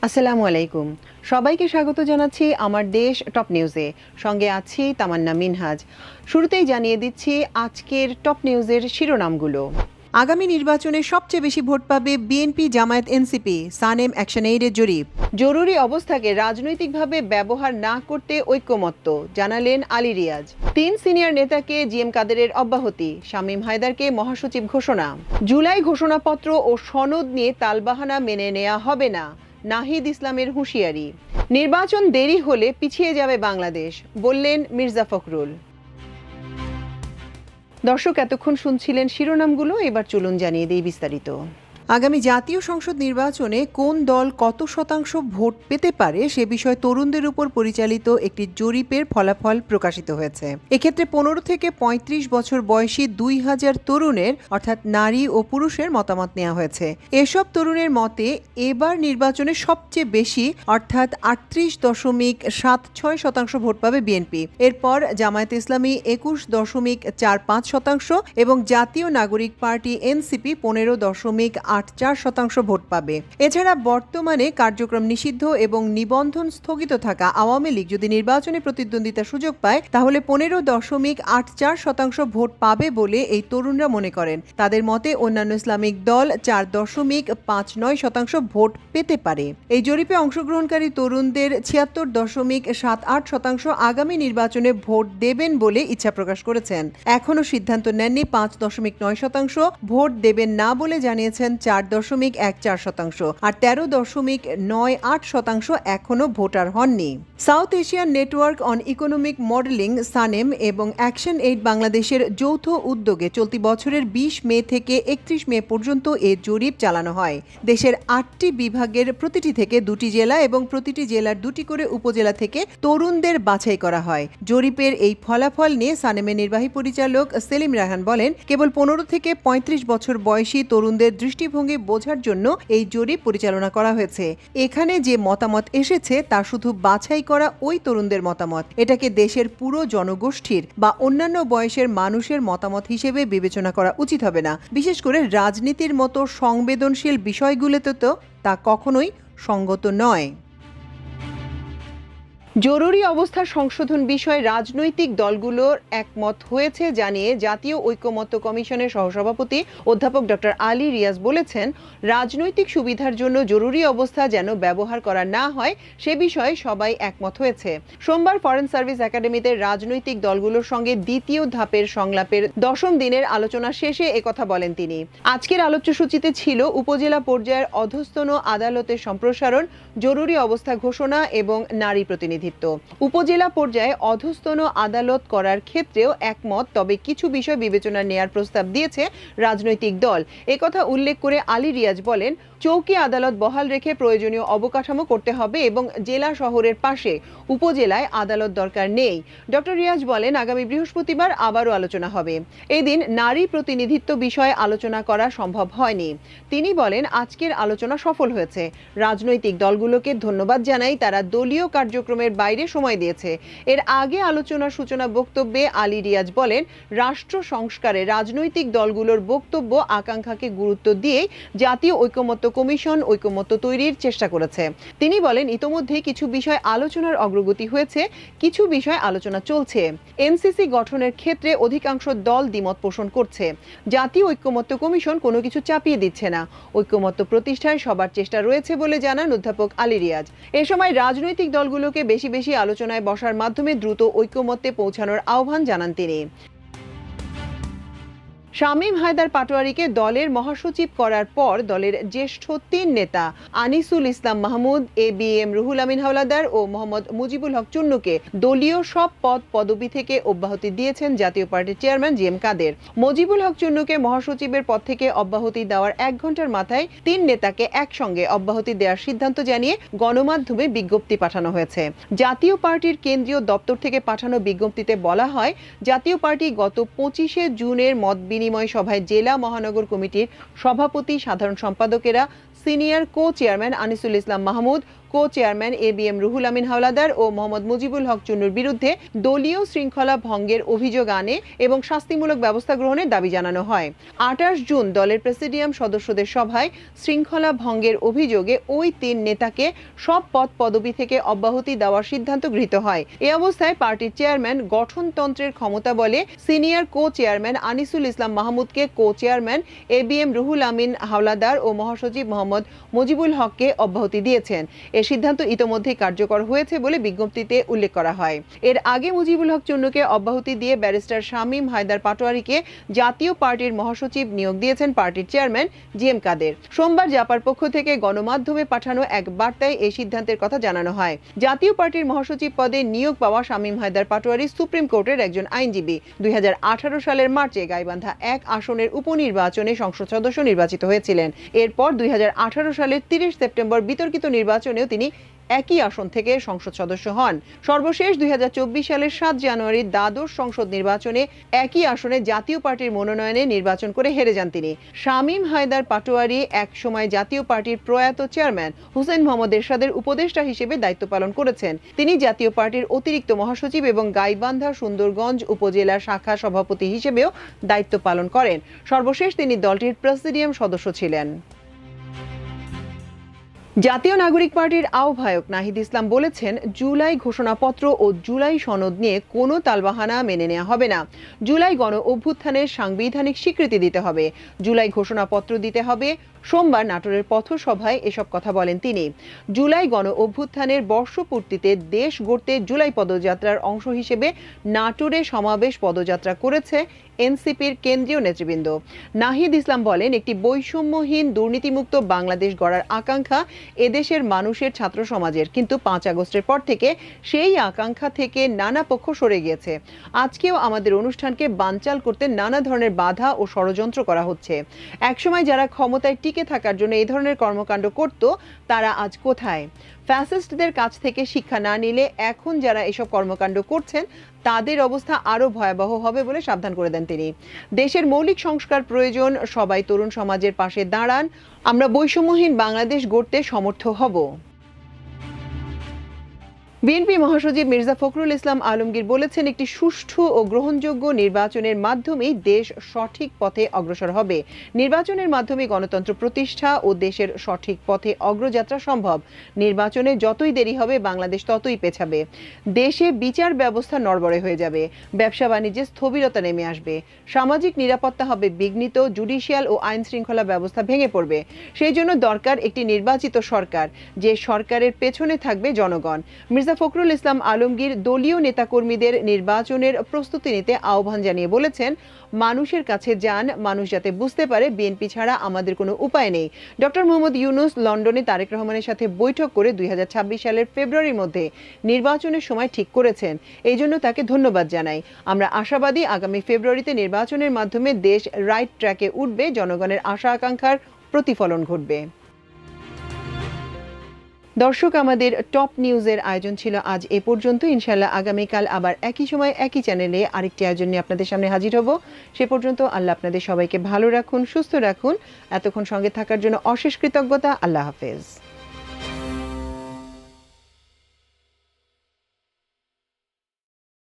আসসালামু আলাইকুম। সবাইকে স্বাগত জানাচ্ছি আমার দেশ টপ নিউজে। সঙ্গে আছি তামান্না মিনহাজ। শুরুতেই জানিয়ে দিচ্ছি আজকের টপ নিউজের শিরোনামগুলো। আগামী নির্বাচনে সবচেয়ে বেশি ভোট পাবে BNP, Jamaat, NCP, SANEM, action এইডের জরিপ। জরুরি অবস্থাকে রাজনৈতিকভাবে ব্যবহার না করতে ঐক্যমত্য, জানালেন আলী রিয়াজ। 3 সিনিয়র নেতাকে জিএম কাদেরের অব্যাহতি, শামীম হায়দারকে মহাসচিব ঘোষণা। জুলাই ঘোষণাপত্র ও সনদ নিয়ে তালবাহানা মেনে নেওয়া হবে না, নাহিদ ইসলামের হুঁশিয়ারি। নির্বাচন দেরি হলে পিছিয়ে যাবে বাংলাদেশ, বললেন মির্জা ফখরুল। দর্শক, এতক্ষণ শুনছিলেন শিরোনামগুলো, এবার চলুন জানিয়ে দিই বিস্তারিত। আগামী জাতীয় সংসদ নির্বাচনে কোন দল কত শতাংশ ভোট পেতে পারে সে বিষয়ে তরুণদের উপর পরিচালিত একটি জরিপের ফলাফল প্রকাশিত হয়েছে। এক্ষেত্রে 15 থেকে 35 বছর বয়সী 2000 তরুণের অর্থাৎ নারী ও পুরুষের মতামত নেওয়া হয়েছে। এসব তরুণের মতে এবার নির্বাচনে সবচেয়ে বেশি অর্থাৎ 38.76% ভোট পাবে বিএনপি। এরপর জামায়াত ইসলামী 21.45% এবং জাতীয় নাগরিক পার্টি এনসিপি 15.84% ভোট পাবে। এছাড়া বর্তমানে কার্যক্রম নিষিদ্ধ এবং নিবন্ধন স্থগিত থাকা আওয়ামী লীগ যদি নির্বাচনে প্রতিদ্বন্দ্বিতার সুযোগ পায় তাহলে 15.84% ভোট পাবে বলে এই তরুণরা মনে করেন। তাদের মতে অন্যান্য ইসলামিক দল 4.59% ভোট পেতে পারে। এই জরিপে অংশগ্রহণকারী তরুণদের 76.78% আগামী নির্বাচনে ভোট দেবেন বলে ইচ্ছা প্রকাশ করেছেন। এখনও সিদ্ধান্ত নেননি 5.9%, ভোট দেবেন না বলে জানিয়েছেন 4.14%, আর 13.98% এখনও ভোটার হননি। South Asian network on economic modelling SANEM এবং অ্যাকশন এইড বাংলাদেশের যৌথ উদ্যোগে চলতি বছরের 20 মে থেকে 31 মে পর্যন্ত এ জরিপ চালানো হয়। দেশের 8টি বিভাগের প্রতিটি থেকে 2টি জেলা এবং প্রতিটি জেলার 2টি করে উপজেলা থেকে তরুণদের বাছাই করা হয়। জরিপের এই ফলাফল নিয়ে সানেমের নির্বাহী পরিচালক সেলিম রায়হান বলেন, কেবল 15 থেকে 35 বছর বয়সী তরুণদের দৃষ্টিভঙ্গি বোঝার জন্য এই জরিপ পরিচালনা করা হয়েছে। এখানে যে মতামত এসেছে তা শুধু বাছাই করা ওই তরুণদের মতামত। এটাকে দেশের পুরো জনগোষ্ঠীর বা অন্যান্য বয়সের মানুষের মতামত হিসেবে বিবেচনা করা উচিত হবে না। বিশেষ করে রাজনীতির মতো সংবেদনশীল বিষয়গুলোতে তো তা কখনোই সঙ্গত নয়। জরুরি অবস্থা সংশোধন বিষয়ে রাজনৈতিক দলগুলোর একমত হয়েছে জানিয়ে জাতীয় ঐকমত্য কমিশনের সহসভাপতি অধ্যাপক ডক্টর আলী রিয়াজ বলেছেন, রাজনৈতিক সুবিধার জন্য জরুরি অবস্থা যেন ব্যবহার করা না হয় সে বিষয়ে সবাই একমত হয়েছে। সোমবার ফরেন সার্ভিস একাডেমিতে রাজনৈতিক দলগুলোর সঙ্গে দ্বিতীয় ধাপের সংলাপের 10ম দিনের আলোচনা শেষে একথা বলেন তিনি। আজকের আলোচ্যসূচিতে ছিল উপজেলা পর্যায়ের অধস্তন আদালতের সম্প্রসারণ, জরুরি অবস্থা ঘোষণা এবং নারী প্রতিনিধি। উপজেলা পর্যায়ে অধস্তন আদালত করার ক্ষেত্রেও একমত, তবে কিছু বিষয় বিবেচনা নেয়ার প্রস্তাব দিয়েছে রাজনৈতিক দল। একথা উল্লেখ করে আলী রিয়াজ বলেন, চৌকি আদালত বহাল রেখে প্রয়োজনীয় অবকাঠামো করতে হবে এবং জেলা শহরের পাশে উপজেলায় আদালত দরকার নেই। ডক্টর রিয়াজ বলেন, আগামী বৃহস্পতিবার আবারও আলোচনা হবে। এদিন নারী প্রতিনিধিত্ব বিষয়ে আলোচনা করা সম্ভব হয়নি। তিনি বলেন, আজকের আলোচনা সফল হয়েছে। রাজনৈতিক দলগুলোকে ধন্যবাদ জানাই, তারা দলীয় কার্যক্রমের বাইরে সময় দিয়েছে। এর আগে আলোচনার সূচনা বক্তব্যে আলী রিয়াজ বলেন, রাষ্ট্র সংস্কারে রাজনৈতিক দলগুলোর বক্তব্য আকাঙ্ক্ষাকে গুরুত্ব দিয়ে জাতীয় ঐকমত্য কমিশন ঐকমত্য তৈরির চেষ্টা করেছে। তিনি বলেন, ইতোমধ্যে কিছু বিষয় আলোচনার অগ্রগতি হয়েছে, কিছু বিষয় আলোচনা চলছে। এনসিসি গঠনের ক্ষেত্রে অধিকাংশ দল দ্বিমত পোষণ করছে। জাতীয় ঐকমত্য কমিশন কোনো কিছু চাপিয়ে দিচ্ছে না। ঐকমত্য প্রতিষ্ঠায় সবার চেষ্টা রয়েছে বলে জানান অধ্যাপক আলী রিয়াজ। এ সময় রাজনৈতিক দলগুলোকে বেশি বেশি আলোচনায় বসার মাধ্যমে দ্রুত ঐকমত্যে পৌঁছানোর আহ্বান জানান তিনি। শামীম হায়দার পাটোয়ারীকে দলের মহাসচিব করার পর দলের জ্যেষ্ঠ 3 নেতা আনিসুল ইসলাম মাহমুদ, এবিএম রুহুল আমিন হাওলাদার ও মোহাম্মদ মুজিবুল হক চুন্নুকে দলীয় সব পদ পদবি থেকে অব্যাহতি দিয়েছেন জাতীয় পার্টির চেয়ারম্যান জিএম কাদের। মুজিবুল হক চুন্নুকে মহাসচিবের পদ থেকে অব্যাহতি দেওয়ার 1 ঘন্টার মাথায় 3 নেতাকে একসঙ্গে অব্যাহতি দেওয়ার সিদ্ধান্ত জানিয়ে গণমাধ্যমে বিজ্ঞপ্তি পাঠানো হয়েছে। জাতীয় পার্টির কেন্দ্রীয় দপ্তর থেকে পাঠানো বিজ্ঞপ্তিতে বলা হয়, জাতীয় পার্টি গত 25শে জুনের মত বিনিময় বিনিময় সভায় জেলা মহানগর কমিটির সভাপতি, সাধারণ সম্পাদকেরা, senior co chairman Anisul Islam Mahmud, co chairman ABM Ruhul Amin Howlader ও মোহাম্মদ মুজিবুল হক চুন্নুর বিরুদ্ধে দলীয় শৃঙ্খলা ভঙ্গের অভিযোগ আনে এবং শাস্তিমূলক ব্যবস্থা গ্রহণের দাবি জানানো হয়। 28 জুন দলের প্রেসিডিয়াম সদস্যদের সভায় শৃঙ্খলা ভঙ্গের অভিযোগে ওই 3 নেতাকে সব পদ পদবি থেকে অব্যাহতি দেওয়ার সিদ্ধান্ত গৃহীত হয়। এ অবস্থায় পার্টির চেয়ারম্যান গঠনতন্ত্রের ক্ষমতা বলে সিনিয়র কো চেয়ারম্যান আনিসুল ইসলাম মাহমুদকে কো চেয়ারম্যান, এবিএম রুহুল আমিন হাওলাদার ও মহাসচিব মোহাম্মদ মুজিবুল হককে অব্যাহতি দিয়েছেন। এ সিদ্ধান্ত ইতোমধ্যেই কার্যকর হয়েছে বলে বিজ্ঞপ্তিতে উল্লেখ করা হয়। এর আগে মুজিবুল হক চুন্নুকে অব্যাহতি দিয়ে ব্যারিস্টার শামীম হায়দার পাটোয়ারীকে জাতীয় পার্টির মহাসচিব নিয়োগ দিয়েছেন পার্টির চেয়ারম্যান জিএম কাদের। সোমবার জাপার পক্ষ থেকে গণমাধ্যমে পাঠানো এক বার্তায় এই সিদ্ধান্তের কথা জানানো হয়। জাতীয় পার্টির মহাসচিব পদে নিয়োগ পাওয়া শামীম হায়দার পাটোয়ারী সুপ্রিম কোর্টের একজন আইনজীবী। 2018 সালের মার্চে গাইবান্ধা 1 আসনের উপনির্বাচনে সংসদ সদস্য নির্বাচিত হয়েছিলেন। এরপর 2018 সালের 30 সেপ্টেম্বর বিতর্কিত নির্বাচনেও তিনি একই আসন থেকে সংসদ সদস্য হন। সর্বশেষ 2024 সালের 7 জানুয়ারি দ্বাদশ সংসদ নির্বাচনে একই আসনে জাতীয় পার্টির মনোনয়নে নির্বাচন করে হেরে যান তিনি। শামীম হায়দার পাটোয়ারী এক সময় জাতীয় পার্টির প্রয়াত চেয়ারম্যান হুসেইন মোহাম্মদ এরশাদের উপদেষ্টা হিসেবে দায়িত্ব পালন করেছেন। তিনি জাতীয় পার্টির অতিরিক্ত মহাসচিব এবং গাইবান্ধা সুন্দরগঞ্জ উপজেলা শাখা সভাপতি হিসেবেও দায়িত্ব পালন করেন। সর্বশেষ তিনি দলটির প্রেসিডিয়াম সদস্য ছিলেন। জাতীয় নাগরিক পার্টির আহ্বায়ক নাহিদ ইসলাম বলেছেন, জুলাই ঘোষণাপত্র ও জুলাই সনদ নিয়ে কোনো তালবাহানা মেনে নেওয়া হবে না। জুলাই গণ অভ্যুত্থানের সাংবিধানিক স্বীকৃতি দিতে হবে, জুলাই ঘোষণাপত্র দিতে হবে। সোমবার নাটোরের পথসভায় এসব কথা বলেন তিনি। জুলাই গণ অভ্যুত্থানের বর্ষপূর্তিতে দেশ গড়তে জুলাই পদযাত্রার অংশ হিসেবে নাটোরে সমাবেশ পদযাত্রা করেছে এনসিপির কেন্দ্রীয় নেতৃবৃন্দ। নাহিদ ইসলাম বলেন, একটি বৈষম্যহীন দুর্নীতিমুক্ত বাংলাদেশ গড়ার আকাঙ্ক্ষা এদেশের মানুষের, ছাত্র সমাজের, কিন্তু 5 আগস্টের পর থেকে সেই আকাঙ্ক্ষা থেকে নানা পক্ষ সরে গিয়েছে। আজকেও আমাদের অনুষ্ঠানকে বানচাল করতে নানা ধরনের বাধা ও ষড়যন্ত্র করা হচ্ছে। একসময় যারা ক্ষমতায় টিকে থাকার জন্য এই ধরনের কর্মকাণ্ড করত, তারা আজ কোথায়? ফ্যাসিস্টদের কাছ থেকে শিক্ষা না নিলে এখন যারা এসব কর্মকাণ্ড করছেন তাদের অবস্থা আরো ভয়াবহ হবে বলে সাবধান করে দেন তিনি। দেশের মৌলিক সংস্কার প্রয়োজন, সবাই তরুণ সমাজের পাশে দাঁড়ান, আমরা বৈষম্যহীন বাংলাদেশ গড়তে সমর্থ হব। বিএনপি মহাসচিব মির্জা ফখরুল ইসলাম আলমগীর বলেছেন, একটি সুষ্ঠু ও গ্রহণযোগ্য নির্বাচনের মাধ্যমেই দেশ সঠিক পথে অগ্রসর হবে। নির্বাচনের মাধ্যমে গণতন্ত্র প্রতিষ্ঠা ও দেশের সঠিক পথে অগ্রযাত্রা সম্ভব। নির্বাচনে যতই দেরি হবে বাংলাদেশ ততই পেছাবে। দেশে বিচার ব্যবস্থা নড়বড়ে হয়ে যাবে, ব্যবসা বাণিজ্যে স্থবিরতা নেমে আসবে, সামাজিক নিরাপত্তা হবে বিঘ্নিত, জুডিশিয়াল ও আইন শৃঙ্খলা ব্যবস্থা ভেঙে পড়বে। সেই জন্য দরকার একটি নির্বাচিত সরকার, যে সরকারের পেছনে থাকবে জনগণ। মির্জা ফখরুল ইসলাম আলমগীর দলীয় নেতাকর্মীদের নির্বাচনের প্রস্তুতি নিতে আহ্বান জানিয়ে বলেছেন, মানুষের কাছে যান, মানুষ যাতে বুঝতে পারে বিএনপি ছাড়া আমাদের কোনো উপায় নেই। ডক্টর মোহাম্মদ ইউনূস লন্ডনে তারেক রহমানের সাথে বৈঠক করে 2026 সালের ফেব্রুয়ারির মধ্যে নির্বাচনের সময় ঠিক করেছেন। এই জন্য তাকে ধন্যবাদ জানাই। আমরা আশাবাদী আগামী ফেব্রুয়ারিতে নির্বাচনের মাধ্যমে দেশ রাইট ট্র্যাকে উঠবে, জনগণের আশা আকাঙ্ক্ষার প্রতিফলন ঘটবে। দর্শক, আমাদের টপ নিউজের আয়োজন ছিল আজ এ পর্যন্ত। ইনশাআল্লাহ আগামীকাল আবার একই সময় একই চ্যানেলে আরেকটি আয়োজন নিয়ে আপনাদের সামনে হাজির হব। সে পর্যন্ত আল্লাহ আপনাদের সবাইকে ভালো রাখুন, সুস্থ রাখুন। এতক্ষণ সঙ্গে থাকার জন্য অশেষ কৃতজ্ঞতা। আল্লাহ হাফেজ।